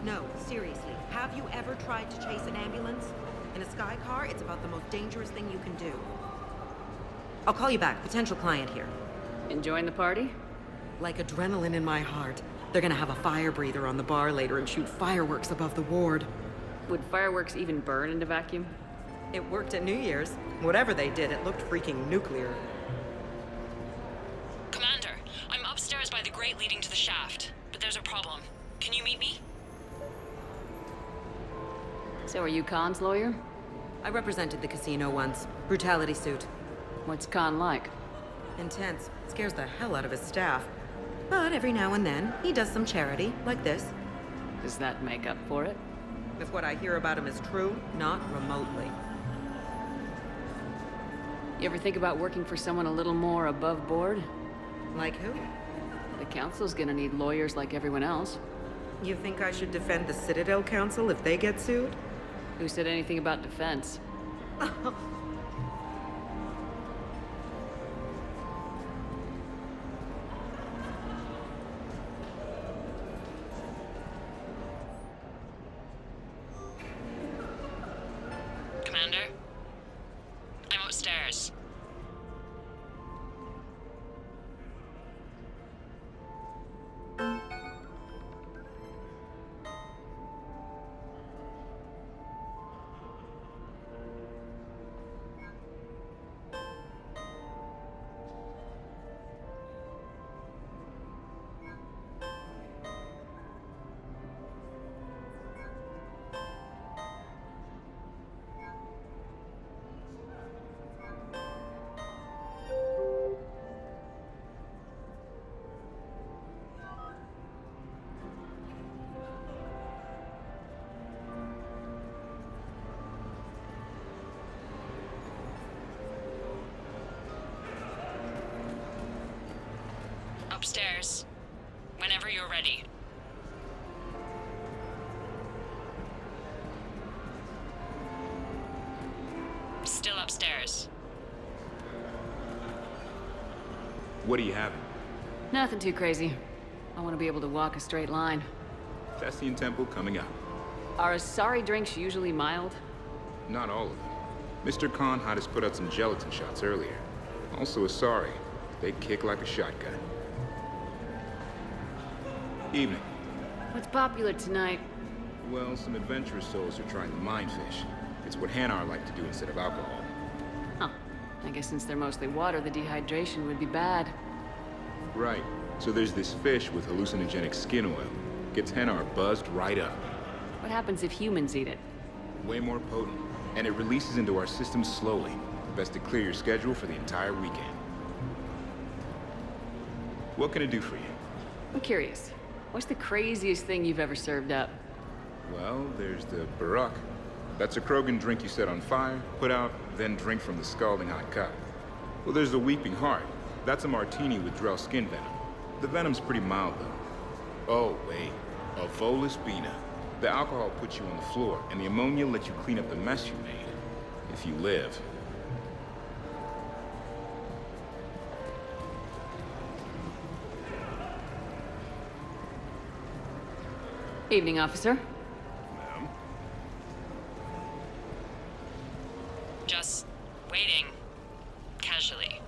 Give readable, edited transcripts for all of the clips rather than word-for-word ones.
No, seriously. Have you ever tried to chase an ambulance? In a sky car, it's about the most dangerous thing you can do. I'll call you back. Potential client here. Enjoying the party? Like adrenaline in my heart. They're gonna have a fire breather on the bar later and shoot fireworks above the ward. Would fireworks even burn in a vacuum? It worked at New Year's. Whatever they did, it looked freaking nuclear. Commander, I'm upstairs by the grate leading to the shaft, but there's a problem. Can you meet me? So are you Khan's lawyer? I represented the casino once. Brutality suit. What's Khan like? Intense. Scares the hell out of his staff. But every now and then, he does some charity, like this. Does that make up for it? If what I hear about him is true, not remotely. You ever think about working for someone a little more above board? Like who? The council's gonna need lawyers like everyone else. You think I should defend the Citadel Council if they get sued? Who said anything about defense? Commander? I'm upstairs. Upstairs. Whenever you're ready. Still upstairs. What do you have? Nothing too crazy. I want to be able to walk a straight line. Thessian Temple coming up. Are Asari drinks usually mild? Not all of them. Mr. Khan had us put out some gelatin shots earlier. Also Asari. They kick like a shotgun. Evening. What's popular tonight? Well, some adventurous souls are trying the mind fish. It's what Hanar like to do instead of alcohol. Huh. I guess since they're mostly water, the dehydration would be bad. Right. So there's this fish with hallucinogenic skin oil. Gets Hanar buzzed right up. What happens if humans eat it? Way more potent. And it releases into our system slowly. Best to clear your schedule for the entire weekend. What can I do for you? I'm curious. What's the craziest thing you've ever served up? Well, there's the Barak. That's a Krogan drink you set on fire, put out, then drink from the scalding hot cup. Well, there's the Weeping Heart. That's a martini with Drell skin venom. The venom's pretty mild, though. Oh, wait. A Volus Bina. The alcohol puts you on the floor, and the ammonia lets you clean up the mess you made. If you live. Evening, officer. Ma'am? Just waiting. Casually.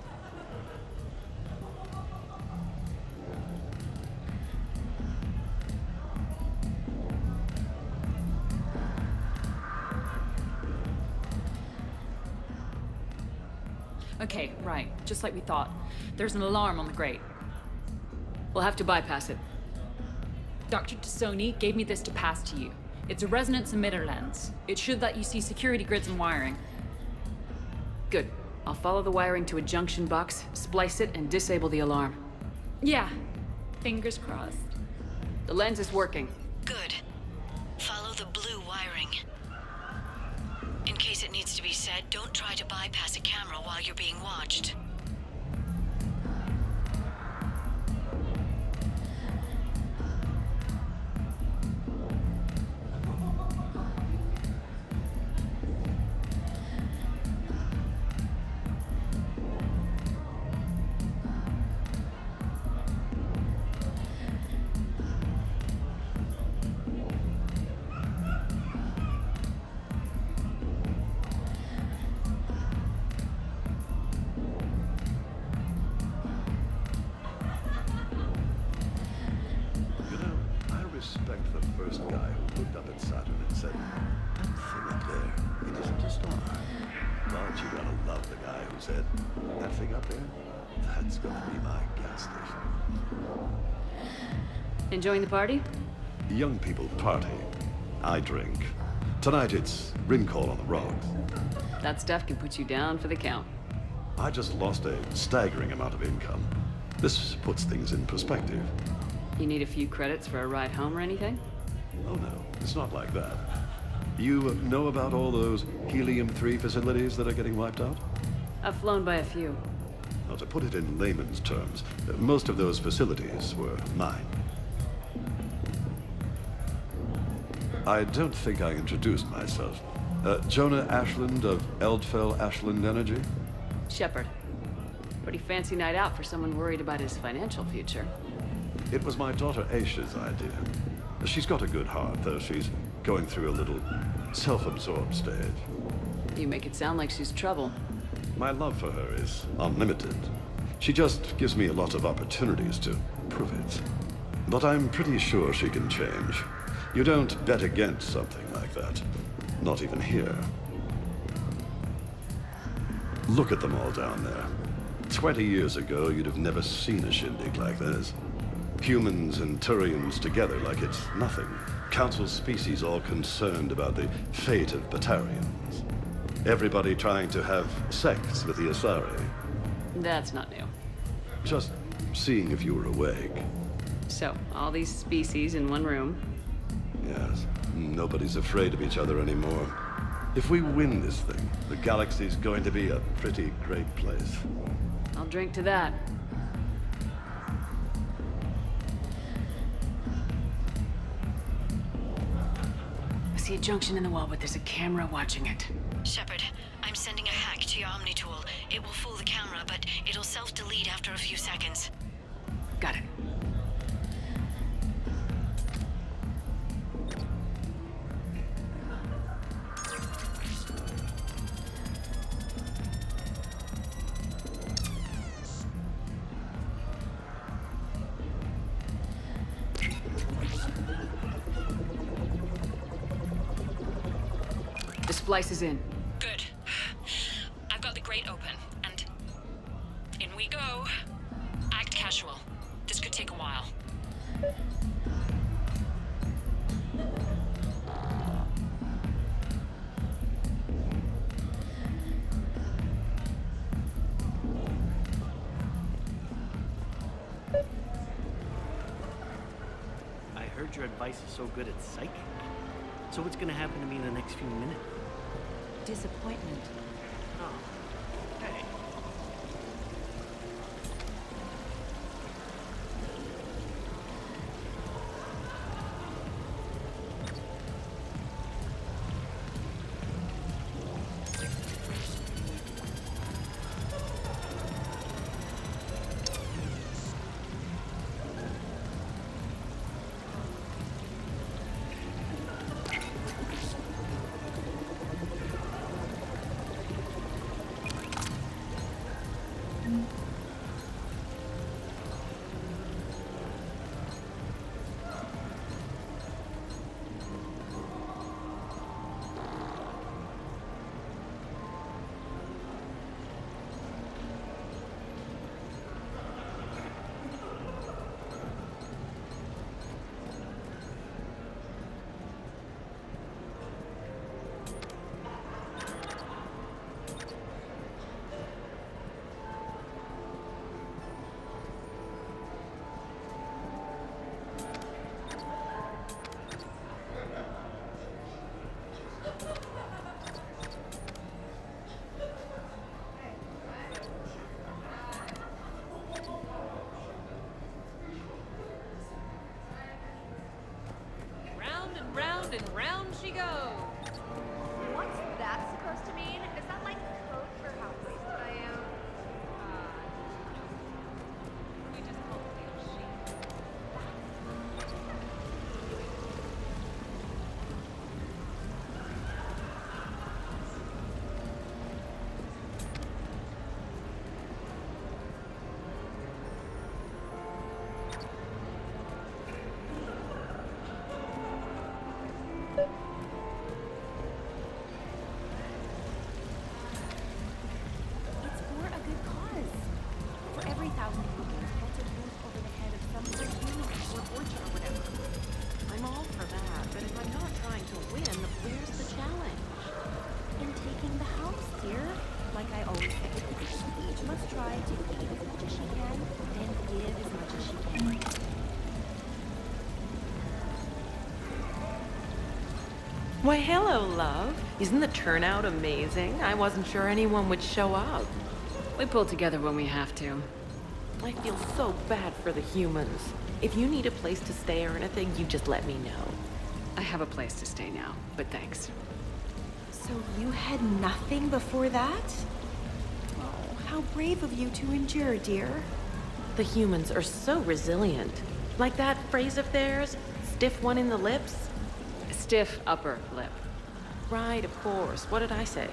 Okay, right. Just like we thought. There's an alarm on the grate. We'll have to bypass it. Dr. Tassoni gave me this to pass to you. It's a resonance emitter lens. It should let you see security grids and wiring. Good. I'll follow the wiring to a junction box, splice it, and disable the alarm. Yeah. Fingers crossed. The lens is working. Good. Follow the blue wiring. In case it needs to be said, don't try to bypass a camera while you're being watched. said. That thing up there? That's gonna be my gas station. Enjoying the party? Young people party. I drink. Tonight it's ring call on the rocks. That stuff can put you down for the count. I just lost a staggering amount of income. This puts things in perspective. You need a few credits for a ride home or anything? Oh no, it's not like that. You know about all those helium-3 facilities that are getting wiped out? I've flown by a few. Now, to put it in layman's terms, most of those facilities were mine. I don't think I introduced myself. Jonah Ashland of Eldfell Ashland Energy? Shepard. Pretty fancy night out for someone worried about his financial future. It was my daughter Aisha's idea. She's got a good heart, though she's going through a little self-absorbed stage. You make it sound like she's trouble. My love for her is unlimited. She just gives me a lot of opportunities to prove it. But I'm pretty sure she can change. You don't bet against something like that. Not even here. Look at them all down there. 20 years ago, you'd have never seen a shindig like this. Humans and Turians together like it's nothing. Council species all concerned about the fate of Batarians. Everybody trying to have sex with the Asari. That's not new. Just seeing if you were awake. So, all these species in one room. Yes, nobody's afraid of each other anymore. If we win this thing, the galaxy's going to be a pretty great place. I'll drink to that. I see a junction in the wall, but there's a camera watching it. Shepard, I'm sending a hack to your Omni tool. It will fool the camera, but it'll self-delete after a few seconds. Got it. The splice is in. Good. I've got the grate open, and in we go. Act casual. This could take a while. I heard your advice is so good at psychic. So what's gonna happen to me in the next few minutes? Disappointment. Oh, hey. Round and round and round she goes. What's that supposed to mean? Is that like code for how wasted I am? We just call it the sheep. dear. Like I always say, each must try to eat as much as she can and give as much as she can. Why, hello, love. Isn't the turnout amazing? I wasn't sure anyone would show up. We pull together when we have to. I feel so bad for the humans. If you need a place to stay or anything, you just let me know. I have a place to stay now, but thanks. So you had nothing before that? Oh, how brave of you to endure, dear. The humans are so resilient. Like that phrase of theirs, stiff one in the lips. Stiff upper lip. Right, of course. What did I say?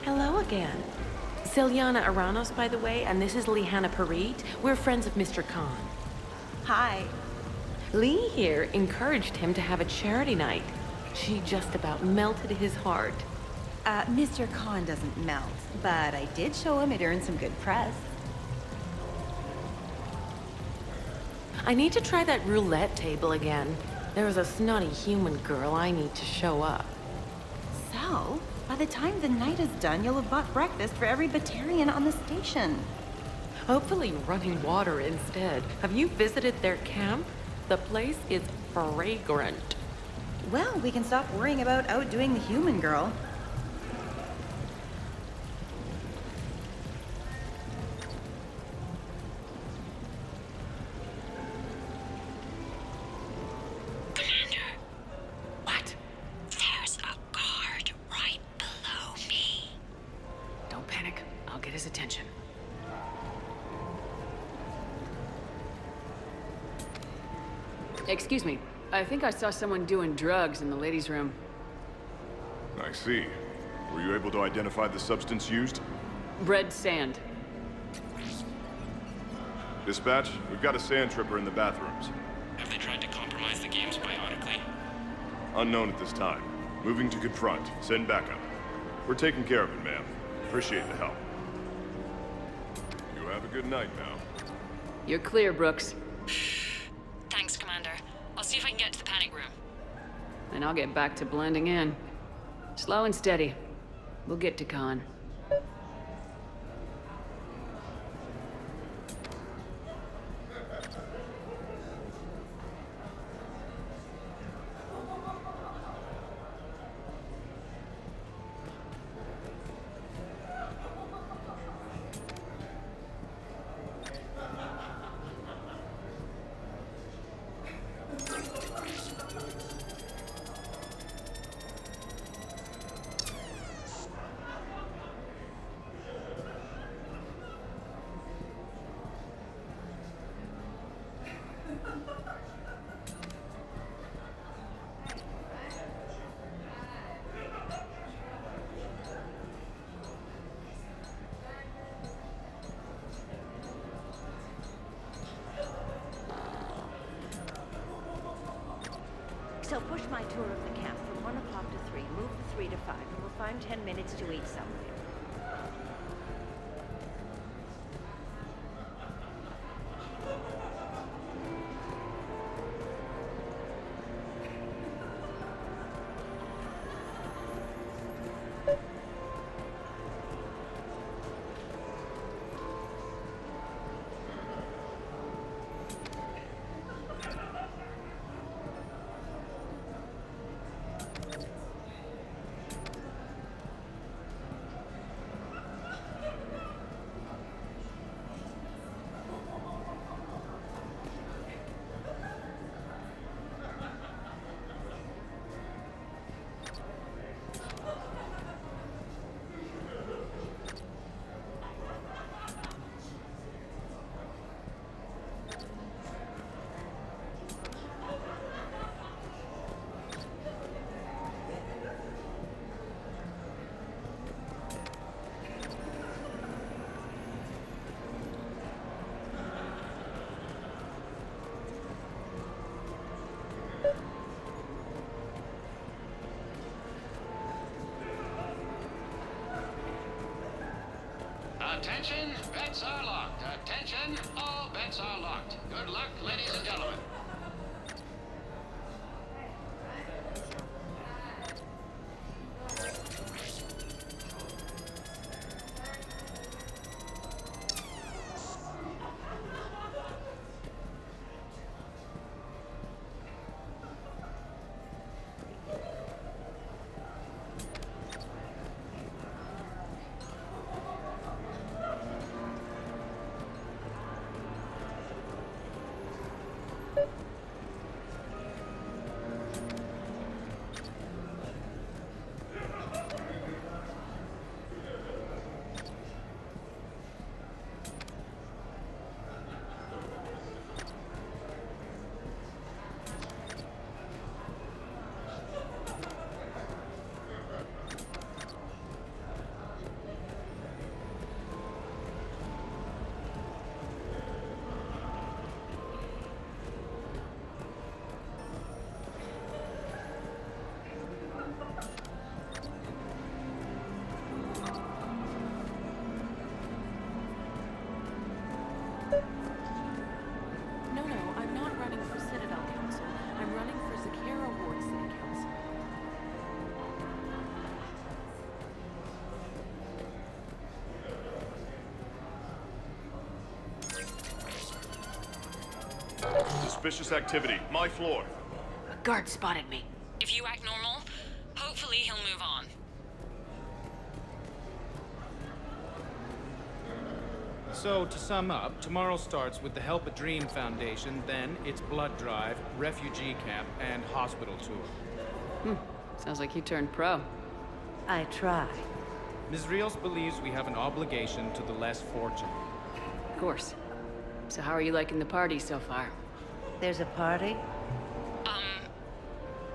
Hello again. Celiana Aranos, by the way, and this is Lihanna Parit. We're friends of Mr. Khan. Hi. Lee here encouraged him to have a charity night. She just about melted his heart. Mr. Khan doesn't melt, but I did show him it earned some good press. I need to try that roulette table again. There was a snotty human girl I need to show up. So, by the time the night is done, you'll have bought breakfast for every Batarian on the station. Hopefully running water instead. Have you visited their camp? The place is fragrant. Well, we can stop worrying about outdoing the human girl. Commander. What? There's a guard right below me. Don't panic. I'll get his attention. Excuse me. I think I saw someone doing drugs in the ladies' room. I see. Were you able to identify the substance used? Red sand. Dispatch, we've got a sand tripper in the bathrooms. Have they tried to compromise the games biotically? Unknown at this time. Moving to confront. Send backup. We're taking care of it, ma'am. Appreciate the help. You have a good night now. You're clear, Brooks. Thanks, Commander. I'll see if I can get to the panic room. And I'll get back to blending in. Slow and steady. We'll get to Khan. So push my tour of the camp from 1 o'clock to 3, move the 3 to 5, and we'll find 10 minutes to eat somewhere. Attention, bets are locked. Attention, all bets are locked. Good luck, ladies and gentlemen. Suspicious activity. My floor. A guard spotted me. If you act normal, hopefully he'll move on. So, to sum up, tomorrow starts with the Help a Dream Foundation, then it's blood drive, refugee camp, and hospital tour. Sounds like you turned pro. I try. Ms. Rios believes we have an obligation to the less fortunate. Of course. So how are you liking the party so far? There's a party?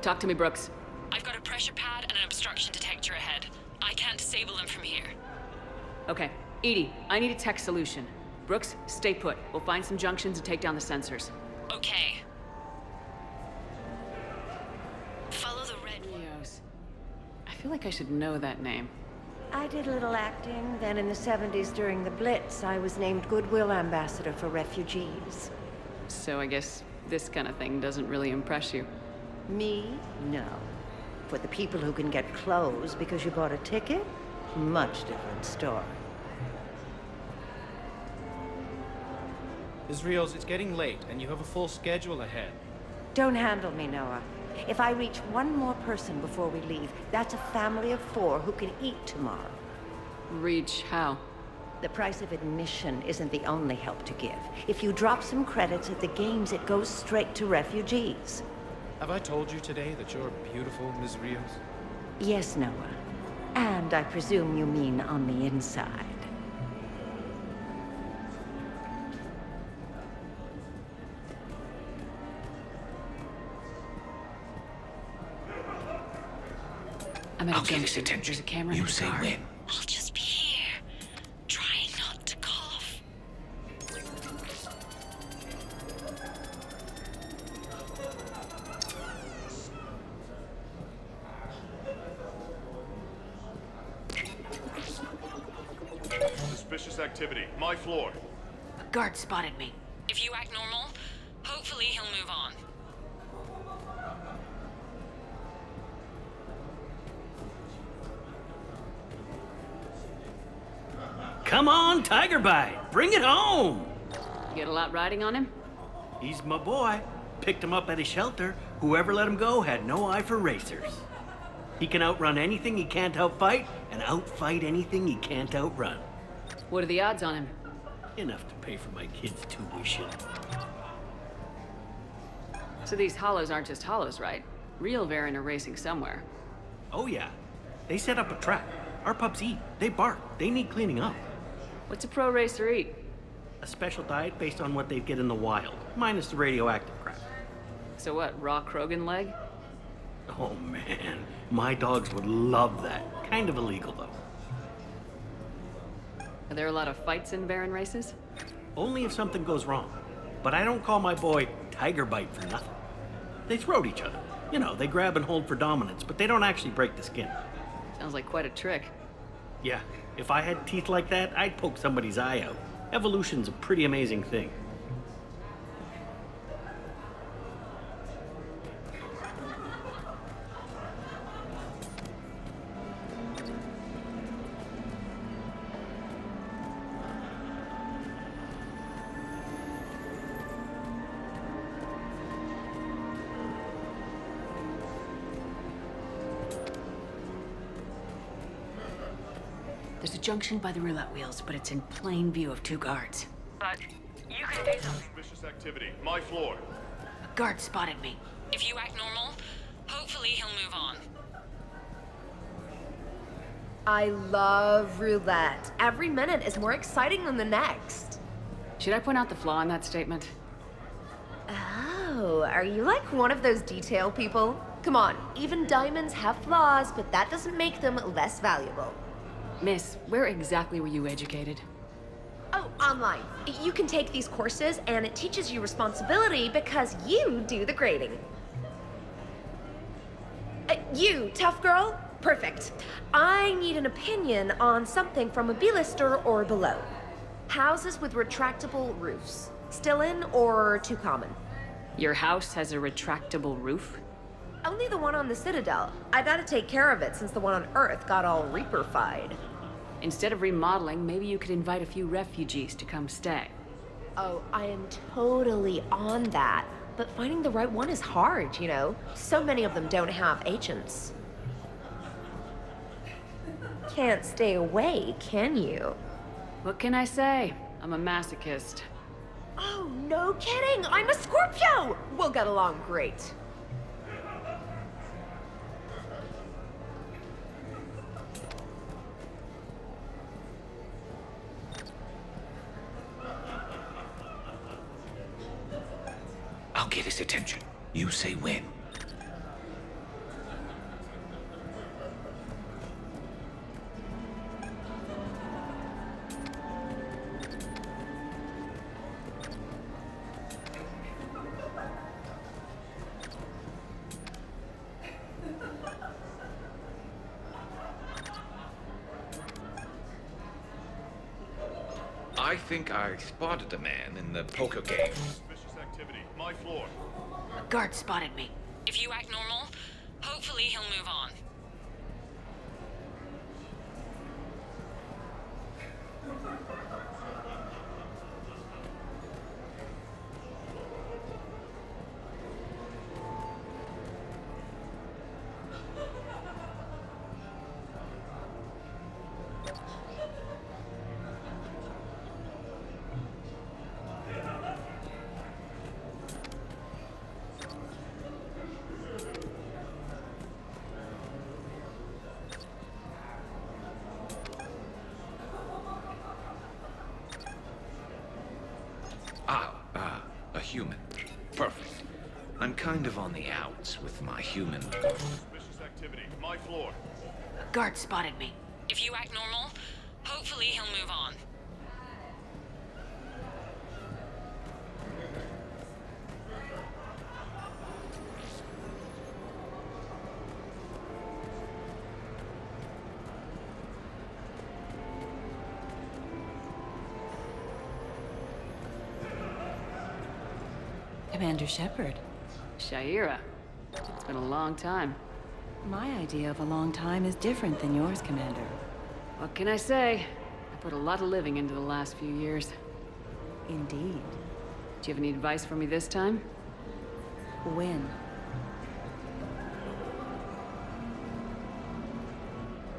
Talk to me, Brooks. I've got a pressure pad and an obstruction detector ahead. I can't disable them from here. Okay. Edie, I need a tech solution. Brooks, stay put. We'll find some junctions and take down the sensors. Okay. Follow the red. Rios. I feel like I should know that name. I did a little acting. Then in the 70s during the Blitz, I was named Goodwill Ambassador for Refugees. So I guess this kind of thing doesn't really impress you. Me? No. For the people who can get clothes because you bought a ticket? Much different story. Ms. Rios, it's getting late, and you have a full schedule ahead. Don't handle me, Noah. If I reach one more person before we leave, that's a family of 4 who can eat tomorrow. Reach how? The price of admission isn't the only help to give. If you drop some credits at the games, it goes straight to refugees. Have I told you today that you're beautiful, Ms. Rios? Yes, Noah. And I presume you mean on the inside. I'm at a junction. There's a camera in the car. I'll just be here, trying not to cough. Suspicious activity. My floor. A guard spotted me. If you act normal, hopefully he'll move on. Come on, Tiger Bite! Bring it home! You get a lot riding on him? He's my boy. Picked him up at his shelter. Whoever let him go had no eye for racers. He can outrun anything he can't outfight, and outfight anything he can't outrun. What are the odds on him? Enough to pay for my kids' tuition. So these hollows aren't just hollows, right? Real Varen are racing somewhere. Oh yeah. They set up a trap. Our pups eat. They bark. They need cleaning up. What's a pro racer eat? A special diet based on what they get in the wild, minus the radioactive crap. So what, raw Krogan leg? Oh man, my dogs would love that. Kind of illegal though. Are there a lot of fights in Varen races? Only if something goes wrong. But I don't call my boy Tiger Bite for nothing. They throat each other. You know, they grab and hold for dominance, but they don't actually break the skin. Sounds like quite a trick. Yeah, if I had teeth like that, I'd poke somebody's eye out. Evolution's a pretty amazing thing. There's a junction by the roulette wheels, but it's in plain view of 2 guards. But you can do something. Suspicious activity. My floor. A guard spotted me. If you act normal, hopefully he'll move on. I love roulette. Every minute is more exciting than the next. Should I point out the flaw in that statement? Oh, are you like one of those detail people? Come on, even diamonds have flaws, but that doesn't make them less valuable. Miss, where exactly were you educated? Oh, online. You can take these courses, and it teaches you responsibility because you do the grading. You, tough girl? Perfect. I need an opinion on something from a B-lister or below. Houses with retractable roofs. Still in or too common? Your house has a retractable roof? Only the one on the Citadel. I gotta take care of it since the one on Earth got all Reaper-fied. Instead of remodeling, maybe you could invite a few refugees to come stay. Oh, I am totally on that. but finding the right one is hard, you know? So many of them don't have agents. Can't stay away, can you? What can I say? I'm a masochist. Oh, no kidding! I'm a Scorpio! We'll get along great. I'll get his attention. You say when. I think I spotted a man in the poker game. Suspicious activity. My floor. A guard spotted me. If you act normal, hopefully he'll move on. A human. Perfect. I'm kind of on the outs with my human. Suspicious activity. My floor. A guard spotted me. If you act normal, hopefully he'll move on. Commander Shepard. Shaira. It's been a long time. My idea of a long time is different than yours, Commander. What can I say? I put a lot of living into the last few years. Indeed. Do you have any advice for me this time? When?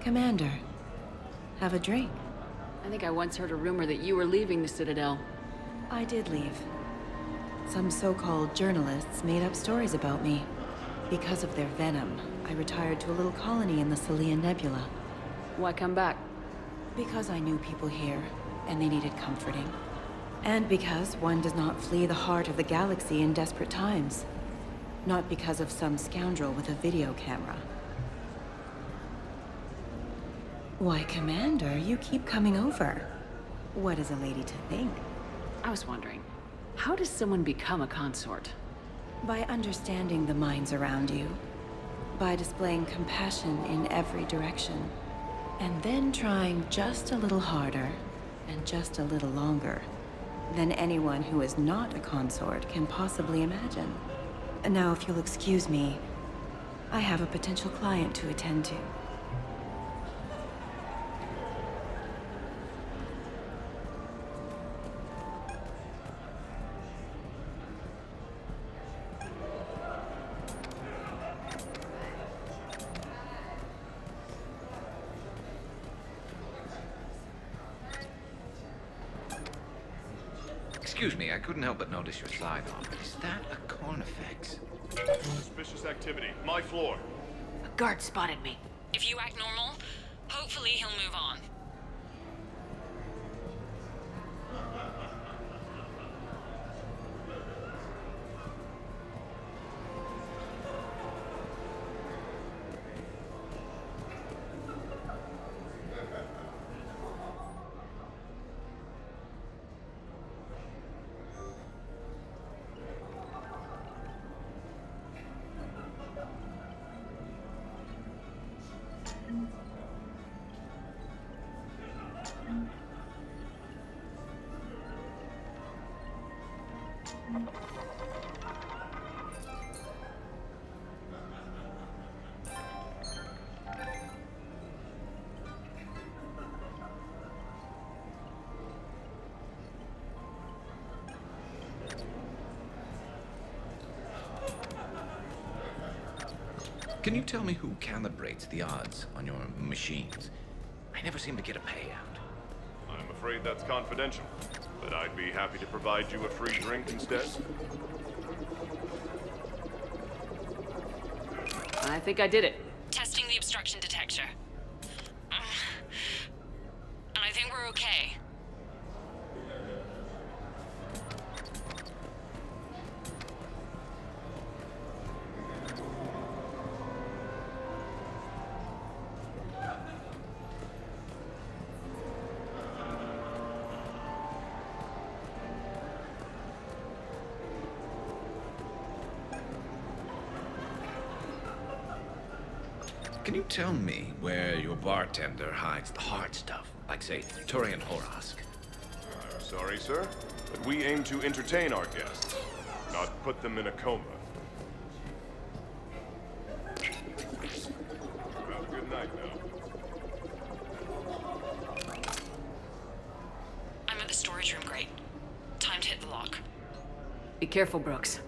Commander, have a drink. I think I once heard a rumor that you were leaving the Citadel. I did leave. Some so-called journalists made up stories about me. Because of their venom, I retired to a little colony in the Celian Nebula. Why come back? Because I knew people here, and they needed comforting. And because one does not flee the heart of the galaxy in desperate times. Not because of some scoundrel with a video camera. Why, Commander, you keep coming over. What is a lady to think? I was wondering, how does someone become a consort? By understanding the minds around you. By displaying compassion in every direction. And then trying just a little harder, and just a little longer, than anyone who is not a consort can possibly imagine. Now, if you'll excuse me, I have a potential client to attend to. Excuse me, I couldn't help but notice your sidearm. Is that a Carnifex? Suspicious activity. My floor. A guard spotted me. If you act normal, hopefully he'll move on. Can you tell me who calibrates the odds on your machines? I never seem to get a payout. I'm afraid that's confidential, but I'd be happy to provide you a free drink instead. I think I did it. Testing the obstruction detector. And I think we're okay. Can you tell me where your bartender hides the hard stuff? Like, say, Turian Horosk? I'm sorry, sir, but we aim to entertain our guests, not put them in a coma. Have a good night now. I'm at the storage room, great. Time to hit the lock. Be careful, Brooks.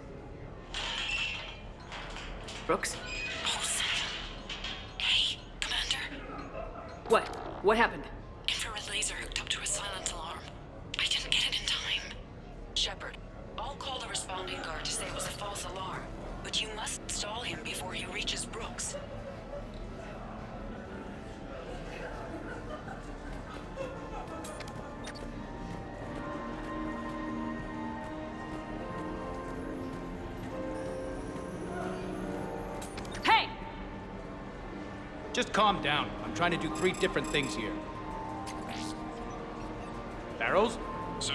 Brooks? What? What happened? Infrared laser hooked up to a silent alarm. I didn't get it in time. Shepard, I'll call the responding guard to say it was a false alarm, but you must stall him before he reaches Brooks. Hey! Just calm down. I'm trying to do 3 different things here. Barrows? Sir,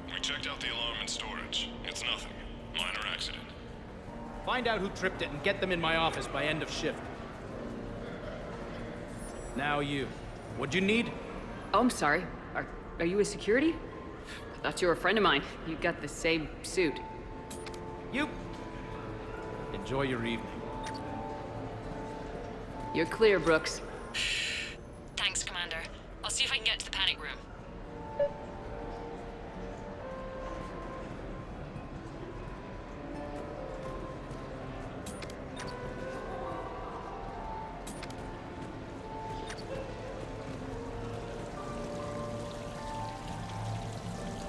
we checked out the alarm in storage. It's nothing. Minor accident. Find out who tripped it and get them in my office by end of shift. Now you. What'd you need? Oh, I'm sorry. Are you a security? I thought you were a friend of mine. You got the same suit. You. Enjoy your evening. You're clear, Brooks. Thanks, Commander. I'll see if I can get to the panic room.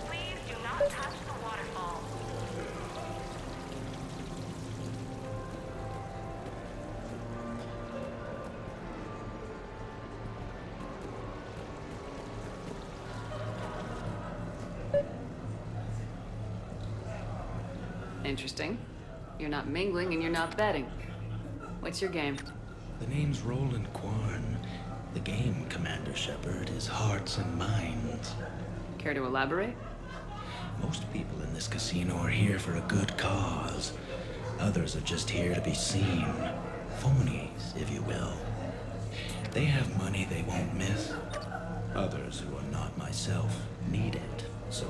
Please do not touch the waterfall. Interesting. You're not mingling and you're not betting. What's your game? The name's Roland Quarn. The game, Commander Shepard, is hearts and minds. Care to elaborate? Most people in this casino are here for a good cause. Others are just here to be seen. Phonies, if you will. They have money they won't miss. Others, who are not myself, need it. So,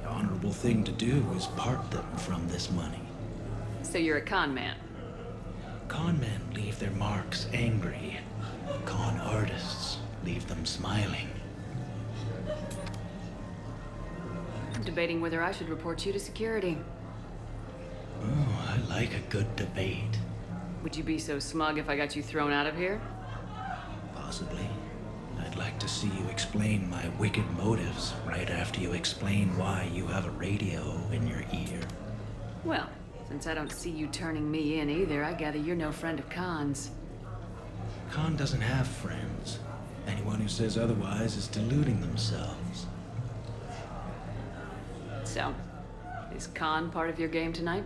the honorable thing to do is part them from this money. So you're a con man? Con men leave their marks angry. Con artists leave them smiling. I'm debating whether I should report you to security. Oh, I like a good debate. Would you be so smug if I got you thrown out of here? Possibly. I'd like to see you explain my wicked motives right after you explain why you have a radio in your ear. Well, since I don't see you turning me in either, I gather you're no friend of Khan's. Khan doesn't have friends. Anyone who says otherwise is deluding themselves. So, is Khan part of your game tonight?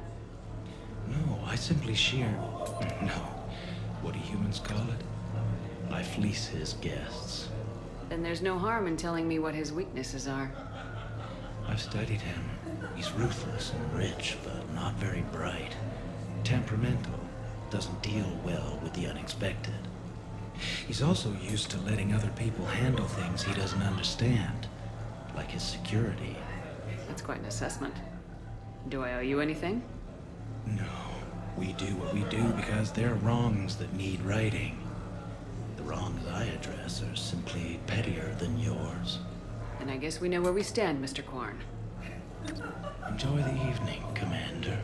No, I simply shear... No. What do humans call it? I fleece his guests. Then there's no harm in telling me what his weaknesses are. I've studied him. He's ruthless and rich, but not very bright. Temperamental. Doesn't deal well with the unexpected. He's also used to letting other people handle things he doesn't understand. Like his security. That's quite an assessment. Do I owe you anything? No. We do what we do because they're wrongs that need righting. The wrongs I address are simply pettier than yours. And I guess we know where we stand, Mr. Quarn. Enjoy the evening, Commander.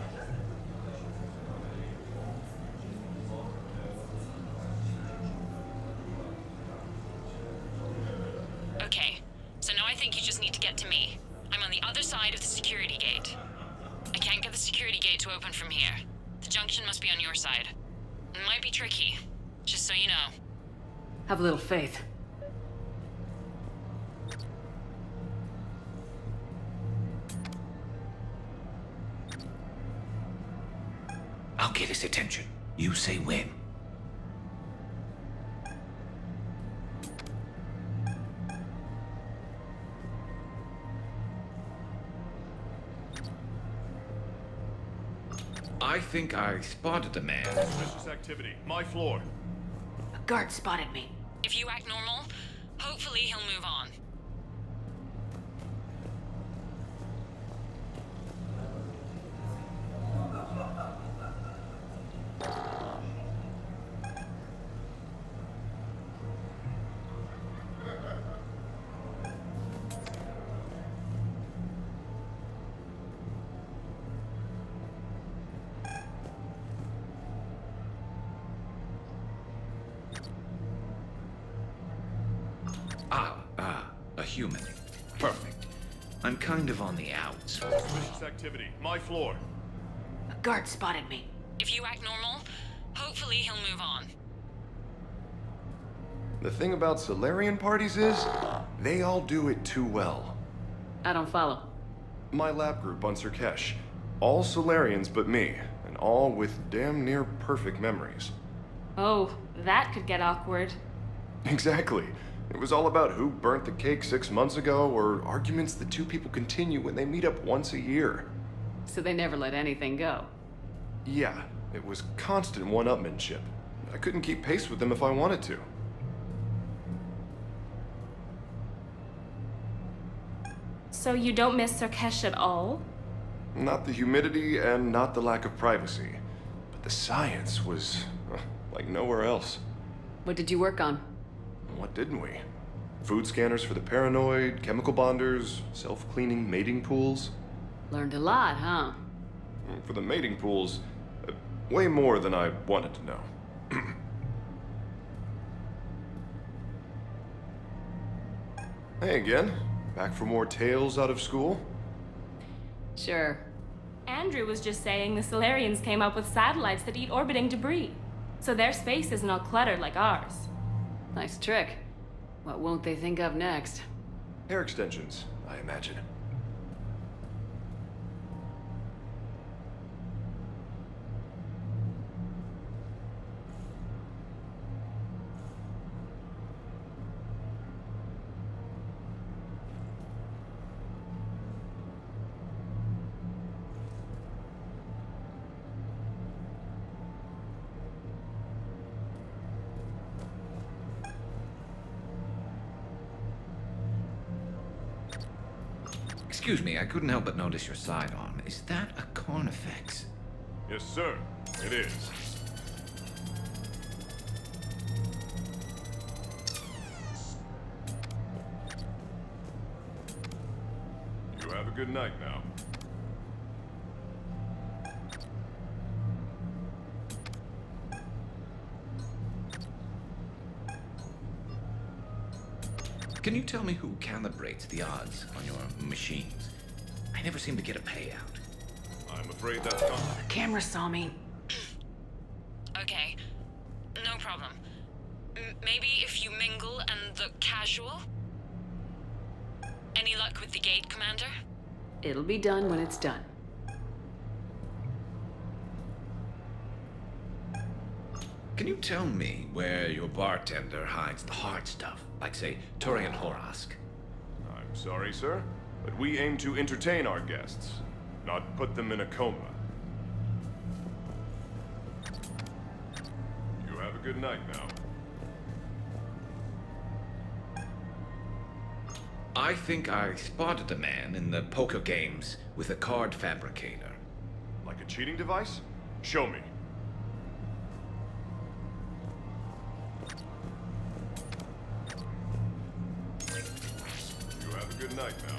Okay, so now I think you just need to get to me. I'm on the other side of the security gate. I can't get the security gate to open from here. The junction must be on your side. It might be tricky, just so you know. Have a little faith. I'll get his attention. You say when. I think I spotted a man. Suspicious activity. My floor. A guard spotted me. If you act normal, hopefully he'll move on. A human. Perfect. I'm kind of on the outs. Suspicious activity. My floor. A guard spotted me. If you act normal, hopefully he'll move on. The thing about Solarian parties is, they all do it too well. I don't follow. My lab group on Sirkesh, all Solarians but me, and all with damn near perfect memories. Oh, that could get awkward. Exactly. It was all about who burnt the cake 6 months ago, or arguments the two people continue when they meet up once a year. So they never let anything go. Yeah, it was constant one-upmanship. I couldn't keep pace with them if I wanted to. So you don't miss Sirkesh at all? Not the humidity and not the lack of privacy. But the science was like nowhere else. What did you work on? What didn't we? Food scanners for the paranoid, chemical bonders, self-cleaning mating pools. Learned a lot, huh? For the mating pools, way more than I wanted to know. Hey again. Back for more tales out of school? Sure. Andrew was just saying the Solarians came up with satellites that eat orbiting debris. So their space isn't all cluttered like ours. Nice trick. What won't they think of next? Hair extensions, I imagine. Excuse me, I couldn't help but notice your sidearm. Is that a Carnifex? Yes, sir. It is. You have a good night now. Can you tell me who calibrates the odds on your machines? I never seem to get a payout. I'm afraid that's not... The camera saw me. Okay, no problem. Maybe if you mingle and look casual? Any luck with the gate, Commander? It'll be done when it's done. Can you tell me where your bartender hides the hard stuff? Like, say, Turian Horask? I'm sorry, sir, but we aim to entertain our guests, not put them in a coma. You have a good night now. I think I spotted a man in the poker games with a card fabricator. Like a cheating device? Show me. You have a good night now.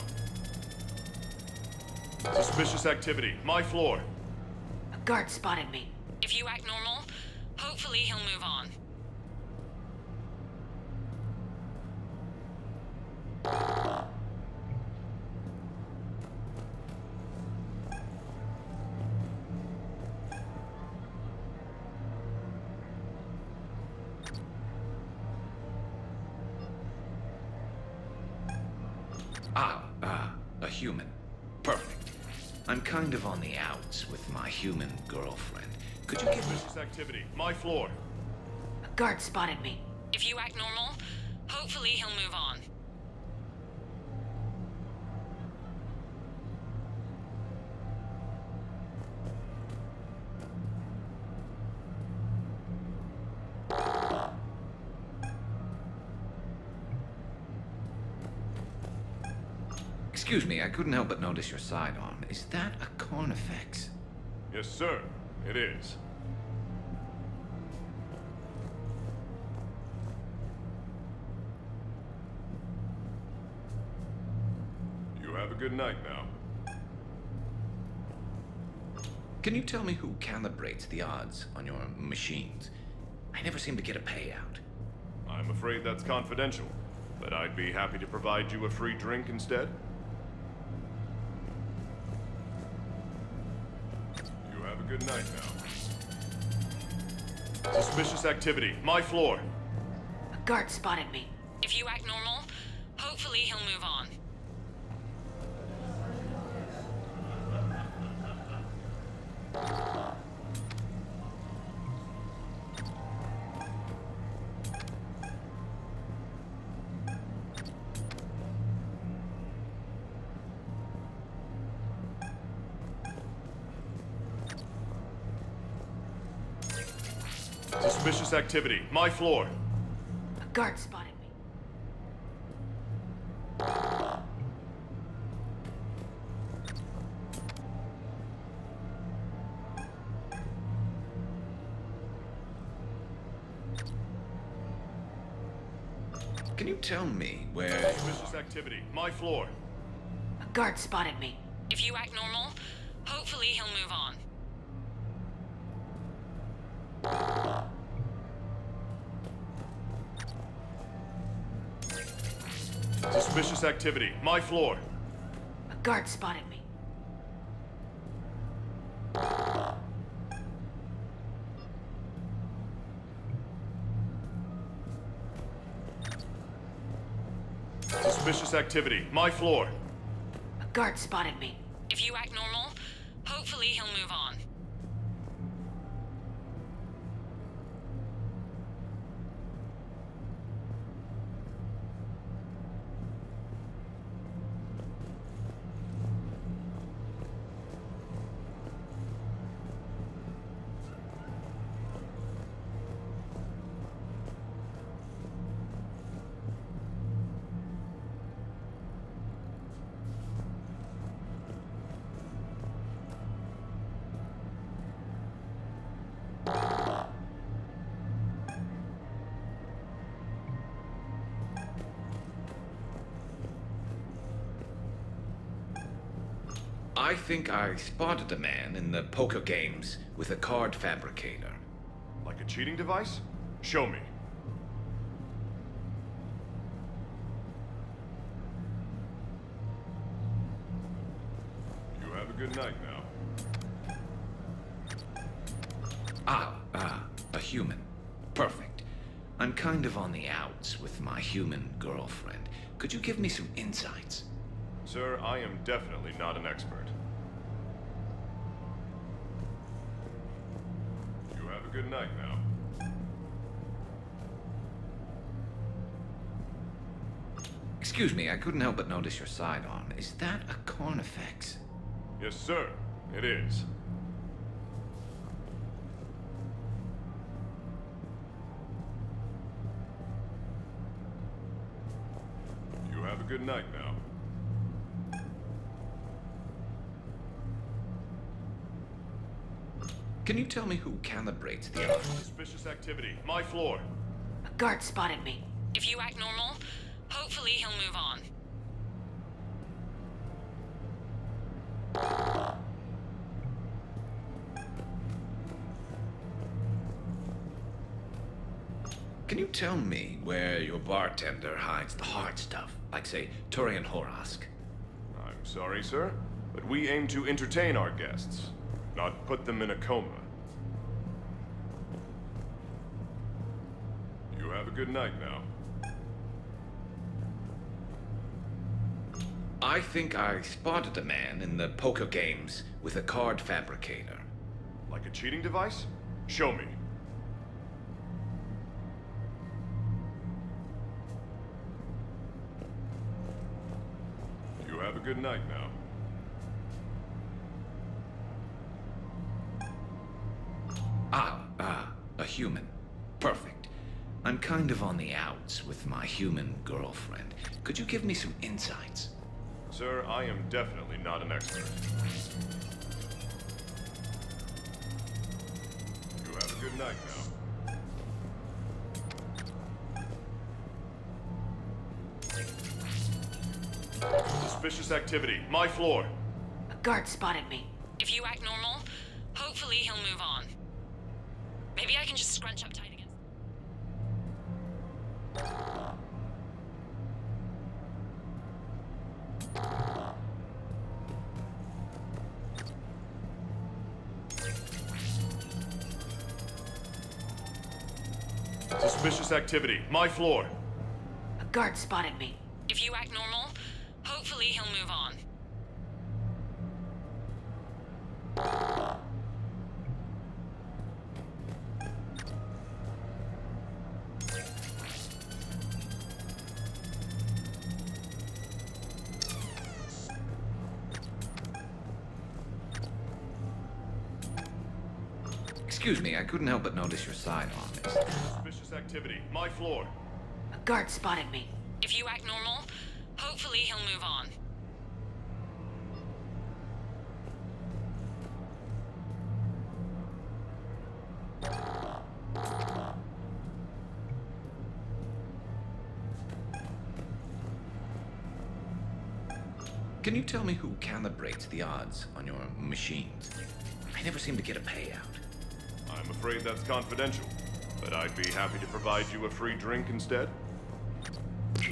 Suspicious activity. My floor. A guard spotted me. If you act normal, hopefully he'll move on. human. Perfect. I'm kind of on the outs with my human girlfriend. Could you give me... Suspicious activity. My floor. A guard spotted me. If you act normal, hopefully he'll move on. Excuse me, I couldn't help but notice your sidearm. Is that a Carnifex? Yes, sir. It is. You have a good night now. Can you tell me who calibrates the odds on your machines? I never seem to get a payout. I'm afraid that's confidential, but I'd be happy to provide you a free drink instead. You have a good night now. Suspicious activity. My floor. A guard spotted me. If you act normal, hopefully he'll move on. Suspicious activity. My floor. A guard spotted me. Can you tell me where... Suspicious activity. My floor. A guard spotted me. If you act normal, hopefully he'll move on. Suspicious activity. My floor. A guard spotted me. Suspicious activity. My floor. A guard spotted me. If you act normal, hopefully he'll move on. I think I spotted a man in the poker games with a card fabricator. Like a cheating device? Show me. You have a good night now. A human. Perfect. I'm kind of on the outs with my human girlfriend. Could you give me some insights? Sir, I am definitely not an expert. You have a good night now. Excuse me, I couldn't help but notice your sidearm. Is that a Carnifex? Yes, sir. It is. You have a good night now. Can you tell me who calibrates the odds? Suspicious activity. My floor. A guard spotted me. If you act normal, hopefully he'll move on. Can you tell me where your bartender hides the hard stuff? Like, say, Turian Horask? I'm sorry, sir, but we aim to entertain our guests, not put them in a coma. You have a good night now. I think I spotted a man in the poker games with a card fabricator. Like a cheating device? Show me. You have a good night now. A human. Perfect. I'm kind of on the outs with my human girlfriend. Could you give me some insights? Sir, I am definitely not an expert. You have a good night now. Suspicious activity. My floor. A guard spotted me. If you act normal, hopefully he'll move on. Maybe I can just scrunch up tight against... Suspicious activity. My floor. A guard spotted me. If you act normal, hopefully he'll move on. Excuse me, I couldn't help but notice your sidearm. Suspicious activity. My floor. A guard spotted me. If you act normal, hopefully he'll move on. Can you tell me who calibrates the odds on your machines? I never seem to get a payout. I'm afraid that's confidential, but I'd be happy to provide you a free drink instead. You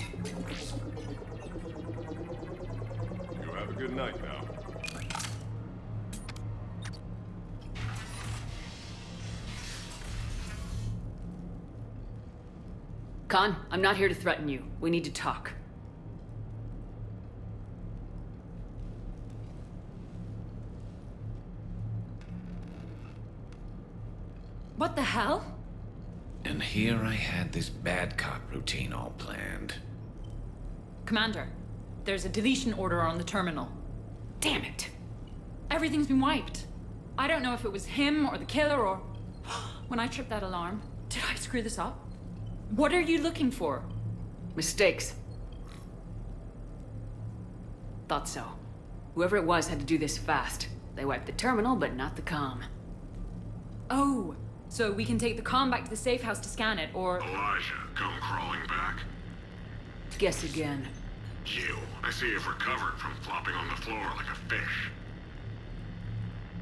have a good night now. Khan, I'm not here to threaten you. We need to talk. What the hell? And here I had this bad cop routine all planned. Commander, there's a deletion order on the terminal. Damn it! Everything's been wiped. I don't know if it was him or the killer or... When I tripped that alarm, did I screw this up? What are you looking for? Mistakes. Thought so. Whoever it was had to do this fast. They wiped the terminal, but not the comm. Oh, so we can take the comm back to the safe house to scan it, or... Elijah, come crawling back. Guess again. You. I see you've recovered from flopping on the floor like a fish.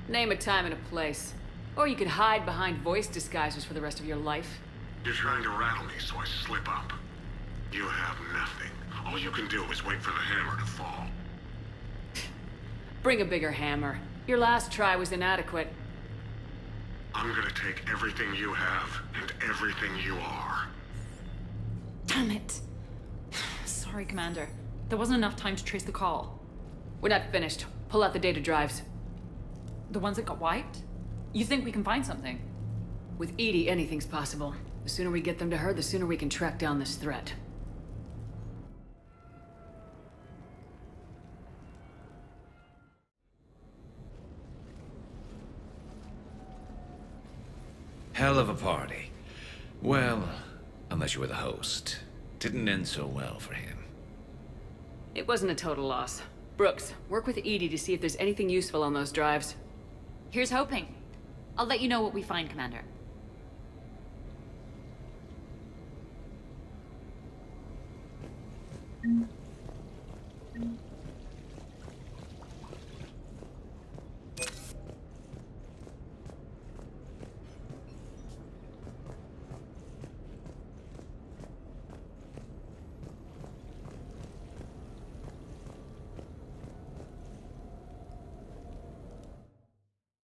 Name a time and a place. Or you could hide behind voice disguisers for the rest of your life. You're trying to rattle me, so I slip up. You have nothing. All you can do is wait for the hammer to fall. Bring a bigger hammer. Your last try was inadequate. I'm gonna take everything you have and everything you are. Damn it. Sorry, Commander. There wasn't enough time to trace the call. We're not finished. Pull out the data drives. The ones that got wiped? You think we can find something? With Edie, anything's possible. The sooner we get them to her, the sooner we can track down this threat. Hell of a party. Well, unless you were the host. Didn't end so well for him. It wasn't a total loss. Brooks, work with Edie to see if there's anything useful on those drives. Here's hoping. I'll let you know what we find, Commander.